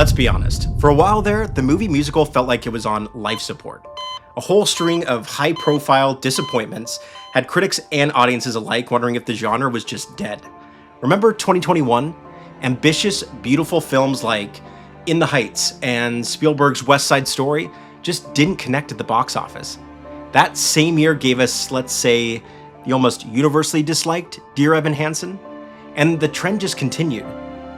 let's be honest. For a while there, the movie musical felt like it was on life support. A whole string of high-profile disappointments had critics and audiences alike wondering if the genre was just dead. Remember 2021? Ambitious, beautiful films like In the Heights and Spielberg's West Side Story just didn't connect at the box office. That same year gave us, let's say, the almost universally disliked Dear Evan Hansen, and the trend just continued.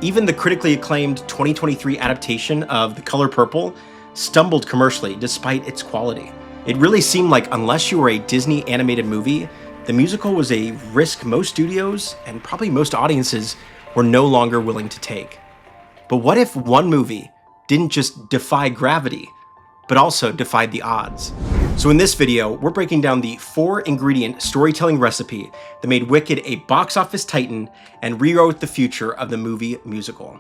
Even the critically acclaimed 2023 adaptation of The Color Purple stumbled commercially despite its quality. It really seemed like unless you were a Disney animated movie, the musical was a risk most studios and probably most audiences were no longer willing to take. But what if one movie didn't just defy gravity, but also defied the odds? So in this video, we're breaking down the 4-ingredient storytelling recipe that made Wicked a box office titan and rewrote the future of the movie musical.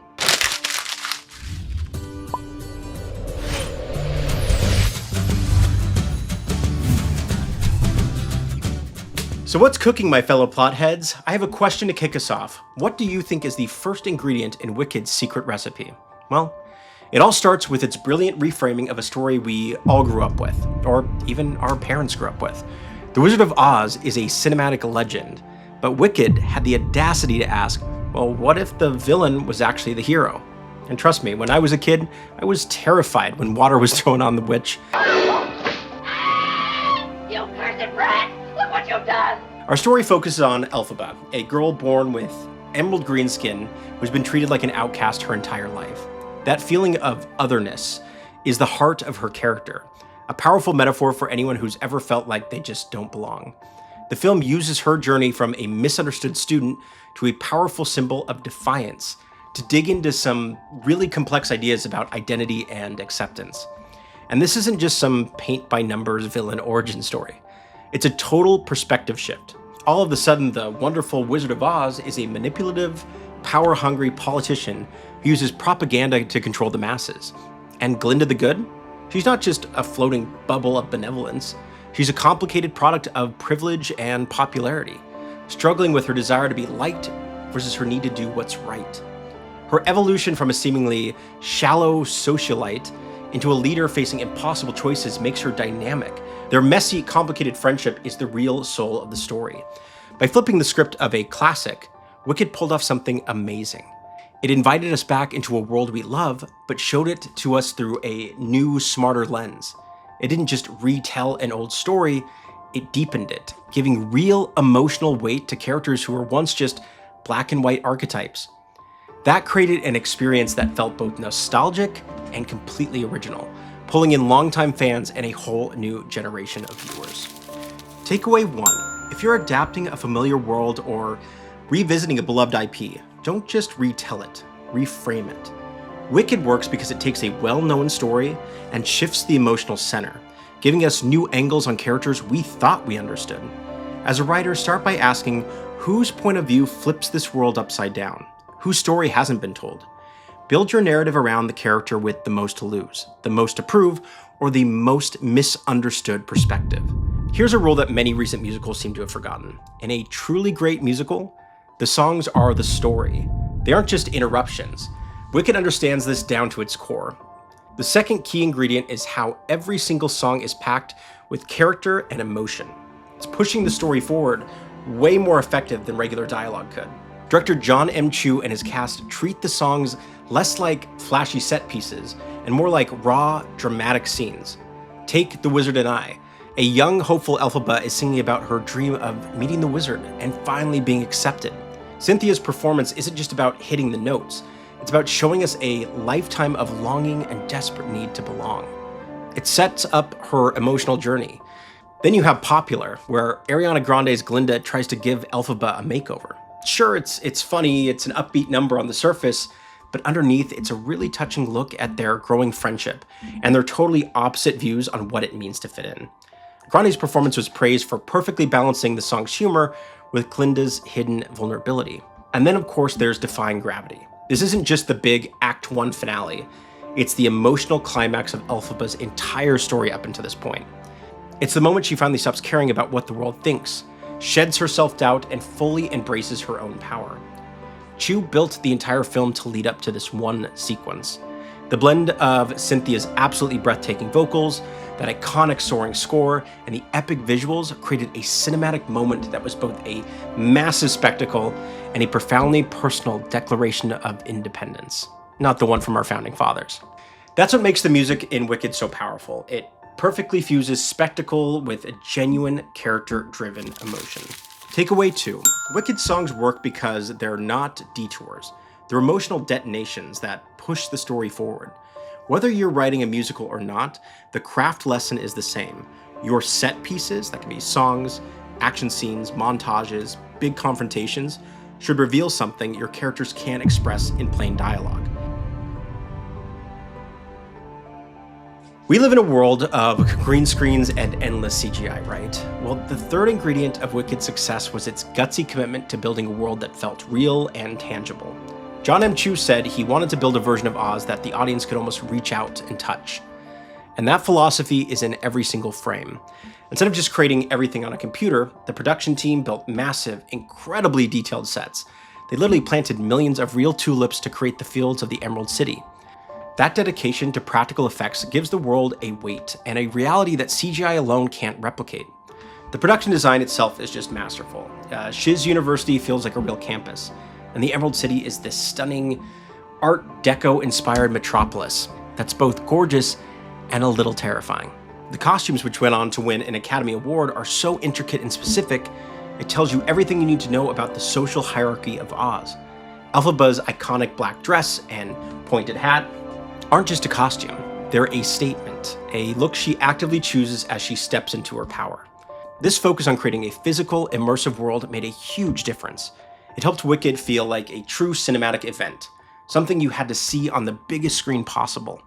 So what's cooking, my fellow plot heads? I have a question to kick us off. What do you think is the first ingredient in Wicked's secret recipe? Well, it all starts with its brilliant reframing of a story we all grew up with, or even our parents grew up with. The Wizard of Oz is a cinematic legend, but Wicked had the audacity to ask, well, what if the villain was actually the hero? And trust me, when I was a kid, I was terrified when water was thrown on the witch. You cursed brat! Look what you've done! Our story focuses on Elphaba, a girl born with emerald green skin who's been treated like an outcast her entire life. That feeling of otherness is the heart of her character, a powerful metaphor for anyone who's ever felt like they just don't belong. The film uses her journey from a misunderstood student to a powerful symbol of defiance to dig into some really complex ideas about identity and acceptance. And this isn't just some paint-by-numbers villain origin story. It's a total perspective shift. All of a sudden, the wonderful Wizard of Oz is a manipulative, power-hungry politician who uses propaganda to control the masses. And Glinda the Good? She's not just a floating bubble of benevolence. She's a complicated product of privilege and popularity, struggling with her desire to be liked versus her need to do what's right. Her evolution from a seemingly shallow socialite into a leader facing impossible choices makes her dynamic. Their messy, complicated friendship is the real soul of the story. By flipping the script of a classic, Wicked pulled off something amazing. It invited us back into a world we love, but showed it to us through a new, smarter lens. It didn't just retell an old story, it deepened it, giving real emotional weight to characters who were once just black and white archetypes. That created an experience that felt both nostalgic and completely original, pulling in longtime fans and a whole new generation of viewers. Takeaway 1. If you're adapting a familiar world or revisiting a beloved IP, don't just retell it, reframe it. Wicked works because it takes a well-known story and shifts the emotional center, giving us new angles on characters we thought we understood. As a writer, start by asking whose point of view flips this world upside down, whose story hasn't been told. Build your narrative around the character with the most to lose, the most to prove, or the most misunderstood perspective. Here's a rule that many recent musicals seem to have forgotten. In a truly great musical, the songs are the story. They aren't just interruptions. Wicked understands this down to its core. The second key ingredient is how every single song is packed with character and emotion. It's pushing the story forward way more effective than regular dialogue could. Director John M. Chu and his cast treat the songs less like flashy set pieces and more like raw, dramatic scenes. Take The Wizard and I. A young, hopeful Elphaba is singing about her dream of meeting the wizard and finally being accepted. Cynthia's performance isn't just about hitting the notes, it's about showing us a lifetime of longing and desperate need to belong. It sets up her emotional journey. Then you have Popular, where Ariana Grande's Glinda tries to give Elphaba a makeover. Sure, it's funny, it's an upbeat number on the surface, but underneath it's a really touching look at their growing friendship and their totally opposite views on what it means to fit in. Grande's performance was praised for perfectly balancing the song's humor with Glinda's hidden vulnerability. And then of course there's Defying Gravity. This isn't just the big Act 1 finale, it's the emotional climax of Elphaba's entire story up until this point. It's the moment she finally stops caring about what the world thinks, sheds her self-doubt, and fully embraces her own power. Chu built the entire film to lead up to this one sequence. The blend of Cynthia's absolutely breathtaking vocals, that iconic soaring score, and the epic visuals created a cinematic moment that was both a massive spectacle and a profoundly personal declaration of independence. Not the one from our founding fathers. That's what makes the music in Wicked so powerful. It perfectly fuses spectacle with a genuine character-driven emotion. Takeaway 2. Wicked songs work because they're not detours. They're emotional detonations that push the story forward. Whether you're writing a musical or not, the craft lesson is the same. Your set pieces, that can be songs, action scenes, montages, big confrontations, should reveal something your characters can't express in plain dialogue. We live in a world of green screens and endless CGI, right? Well, the third ingredient of Wicked's success was its gutsy commitment to building a world that felt real and tangible. John M. Chu said he wanted to build a version of Oz that the audience could almost reach out and touch. And that philosophy is in every single frame. Instead of just creating everything on a computer, the production team built massive, incredibly detailed sets. They literally planted millions of real tulips to create the fields of the Emerald City. That dedication to practical effects gives the world a weight and a reality that CGI alone can't replicate. The production design itself is just masterful. Shiz University feels like a real campus, and the Emerald City is this stunning Art Deco-inspired metropolis that's both gorgeous and a little terrifying. The costumes, which went on to win an Academy Award, are so intricate and specific, it tells you everything you need to know about the social hierarchy of Oz. Elphaba's iconic black dress and pointed hat aren't just a costume, they're a statement, a look she actively chooses as she steps into her power. This focus on creating a physical, immersive world made a huge difference. It helped Wicked feel like a true cinematic event, something you had to see on the biggest screen possible.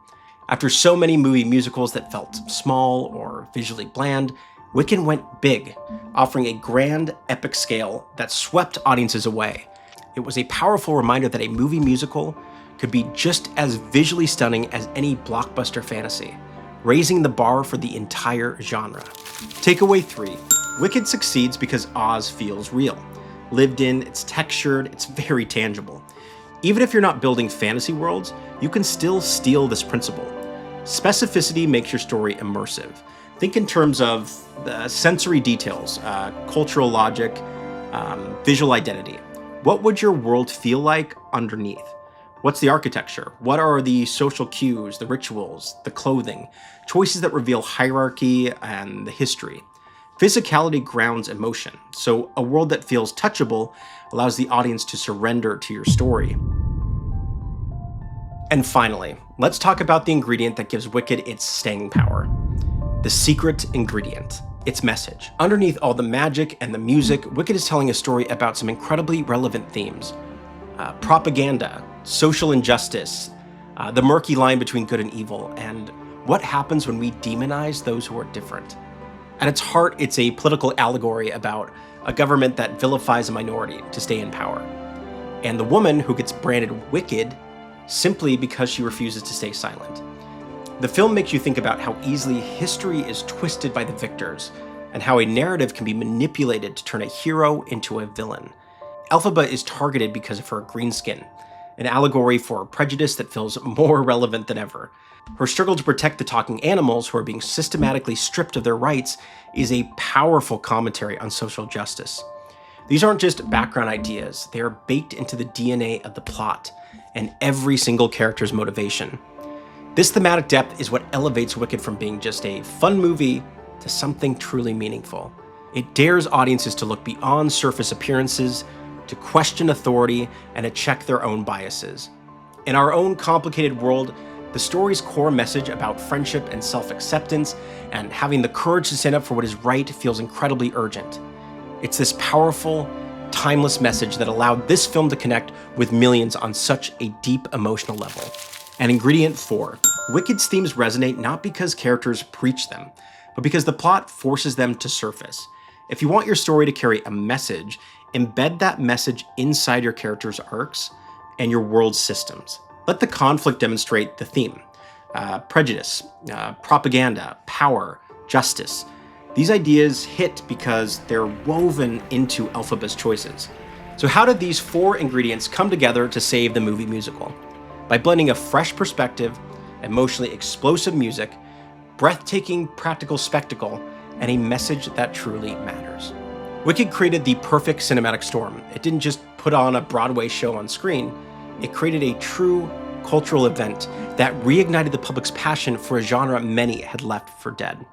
After so many movie musicals that felt small or visually bland, Wicked went big, offering a grand, epic scale that swept audiences away. It was a powerful reminder that a movie musical could be just as visually stunning as any blockbuster fantasy, raising the bar for the entire genre. Takeaway 3. Wicked succeeds because Oz feels real. Lived in, it's textured, it's very tangible. Even if you're not building fantasy worlds, you can still steal this principle. Specificity makes your story immersive. Think in terms of the sensory details, cultural logic, visual identity. What would your world feel like underneath? What's the architecture? What are the social cues, the rituals, the clothing? Choices that reveal hierarchy and the history. Physicality grounds emotion, so a world that feels touchable allows the audience to surrender to your story. And finally, let's talk about the ingredient that gives Wicked its staying power. The secret ingredient, its message. Underneath all the magic and the music, Wicked is telling a story about some incredibly relevant themes. Propaganda, social injustice, the murky line between good and evil, and what happens when we demonize those who are different. At its heart, it's a political allegory about a government that vilifies a minority to stay in power, and the woman who gets branded wicked simply because she refuses to stay silent. The film makes you think about how easily history is twisted by the victors, and how a narrative can be manipulated to turn a hero into a villain. Elphaba is targeted because of her green skin, an allegory for prejudice that feels more relevant than ever. Her struggle to protect the talking animals who are being systematically stripped of their rights is a powerful commentary on social justice. These aren't just background ideas, they are baked into the DNA of the plot and every single character's motivation. This thematic depth is what elevates Wicked from being just a fun movie to something truly meaningful. It dares audiences to look beyond surface appearances, to question authority, and to check their own biases. In our own complicated world, the story's core message about friendship and self-acceptance and having the courage to stand up for what is right feels incredibly urgent. It's this powerful, timeless message that allowed this film to connect with millions on such a deep emotional level. And ingredient 4, Wicked's themes resonate not because characters preach them, but because the plot forces them to surface. If you want your story to carry a message, embed that message inside your characters' arcs and your world's systems. Let the conflict demonstrate the theme. Prejudice, propaganda, power, justice. These ideas hit because they're woven into Elphaba's choices. So how did these 4 ingredients come together to save the movie musical? By blending a fresh perspective, emotionally explosive music, breathtaking practical spectacle, and a message that truly matters. Wicked created the perfect cinematic storm. It didn't just put on a Broadway show on screen, it created a true cultural event that reignited the public's passion for a genre many had left for dead.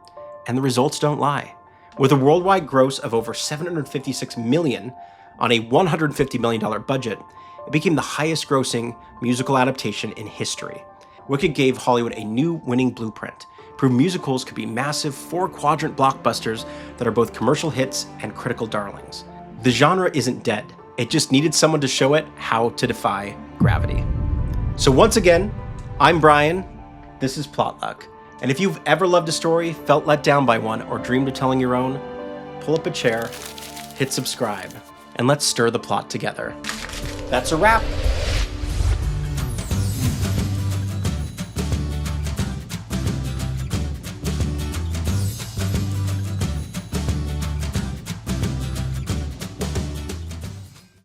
And the results don't lie. With a worldwide gross of over $756 million on a $150 million budget, it became the highest grossing musical adaptation in history. Wicked gave Hollywood a new winning blueprint, proved musicals could be massive 4-quadrant blockbusters that are both commercial hits and critical darlings. The genre isn't dead, it just needed someone to show it how to defy gravity. So once again, I'm Brian, this is Plotluck, and if you've ever loved a story, felt let down by one, or dreamed of telling your own, pull up a chair, hit subscribe, and let's stir the plot together. That's a wrap.